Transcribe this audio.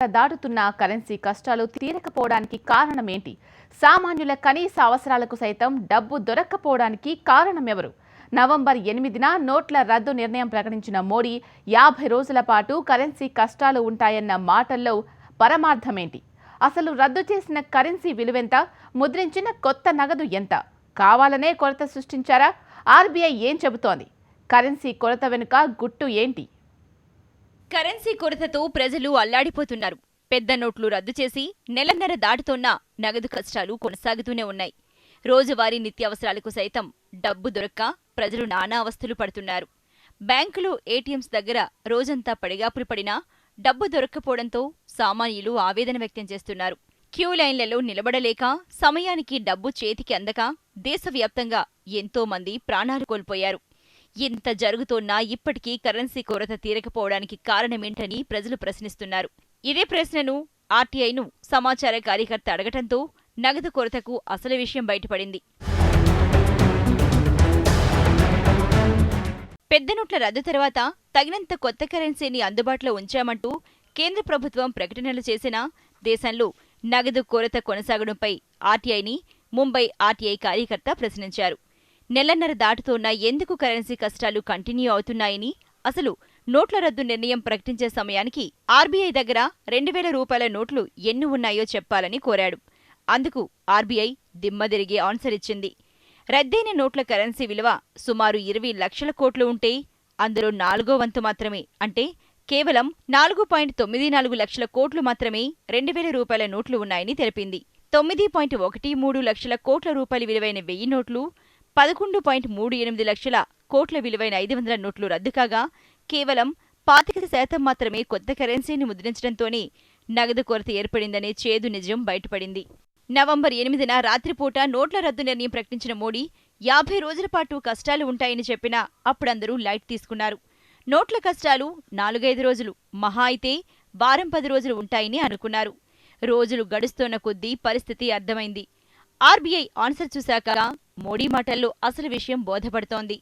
దాటుతున్న currency కష్టాలు తీరకపోవడానికి కారణమేంటి? సామాన్యుల కనీస అవసరాలకు సైతం డబ్బు దొరక్కపోవడానికి కారణమెవరు? నవంబర్ 8న నోట్ల రద్దు నిర్ణయం ప్రకటించిన మోడీ 50 రోజుల పాటు కరెన్సీ కష్టాలు ఉంటాయన్న మాటల్లో పరమార్థమేంటి? అసలు రద్దు చేసిన కరెన్సీ విలువెంత? ముద్రించిన కొత్త నగదు ఎంత? కావాలనే కొరత సృష్టించారా? ఆర్బీఐ ఏం చెబుతోంది? కరెన్సీ కొరత వెనుక గుట్టు ఏంటి? కరెన్సీ కొరతతో ప్రజలు అల్లాడిపోతున్నారు. పెద్ద నోట్లు రద్దు చేసి నెలన్నర దాటుతోన్నా నగదు కష్టాలు కొనసాగుతూనే ఉన్నాయి. రోజువారీ నిత్యావసరాలకు సైతం డబ్బు దొరక్క ప్రజలు నానా అవస్థలు పడుతున్నారు. బ్యాంకులు, ఏటీఎంస్ దగ్గర రోజంతా పడిగాపులు పడినా డబ్బు దొరక్కపోవడంతో సామాన్యులు ఆవేదన వ్యక్తం చేస్తున్నారు. క్యూ లైన్లలో నిలబడలేక, సమయానికి డబ్బు చేతికి అందక దేశవ్యాప్తంగా ఎంతో మంది ప్రాణాలు కోల్పోయారు. ఇంత జరుగుతోన్నా ఇప్పటికీ కరెన్సీ కొరత తీరకపోవడానికి కారణమేంటని ప్రజలు ప్రశ్నిస్తున్నారు. ఇదే ప్రశ్నను ఆర్టీఐను సమాచార కార్యకర్త అడగటంతో నగదు కొరతకు అసలు విషయం బయటపడింది. పెద్ద నోట్ల రద్దు తర్వాత తగినంత కొత్త కరెన్సీని అందుబాటులో ఉంచామంటూ కేంద్ర ప్రభుత్వం ప్రకటనలు చేసినా దేశంలో నగదు కొరత కొనసాగడంపై ఆర్టీఐని ముంబై ఆర్టీఐ కార్యకర్త ప్రశ్నించారు. నెలన్నర దాటుతోన్న ఎందుకు కరెన్సీ కష్టాలు కంటిన్యూ అవుతున్నాయని, అసలు నోట్ల రద్దు నిర్ణయం ప్రకటించే సమయానికి ఆర్బీఐ దగ్గర 2000 రూపాయల నోట్లు ఎన్ని ఉన్నాయో చెప్పాలని కోరాడు. అందుకు ఆర్బీఐ దిమ్మదిరిగే ఆన్సర్ ఇచ్చింది. రద్దయిన నోట్ల కరెన్సీ విలువ సుమారు 20 లక్షల కోట్లు ఉంటే అందులో 4వ వంతు మాత్రమే, అంటే కేవలం 4.94 లక్షల కోట్లు మాత్రమే 2000 రూపాయల నోట్లు ఉన్నాయని తెలిపింది. 9.13 లక్షల కోట్ల రూపాయల విలువైన 1000 నోట్లు, 11.38 లక్షల కోట్ల విలువైన 500 నోట్లు రద్దు కాగా కేవలం 25% మాత్రమే కొత్త కరెన్సీని ముద్రించడంతోనే నగదు కొరత ఏర్పడిందనే చేదు నిజం బయటపడింది. నవంబర్ 8న రాత్రిపూట నోట్ల రద్దు నిర్ణయం ప్రకటించిన మోడీ 50 రోజుల పాటు కష్టాలు ఉంటాయని చెప్పినా అప్పుడందరూ లైట్ తీసుకున్నారు. నోట్ల కష్టాలు 4-5 రోజులు, మహా అయితే వారం 10 రోజులు ఉంటాయని అనుకున్నారు. రోజులు గడుస్తోన్న కొద్దీ పరిస్థితి అర్థమైంది. ఆర్బీఐ ఆన్సర్ చూశాక మోడీ మాటల్లో అసలు విషయం బోధపడుతోంది.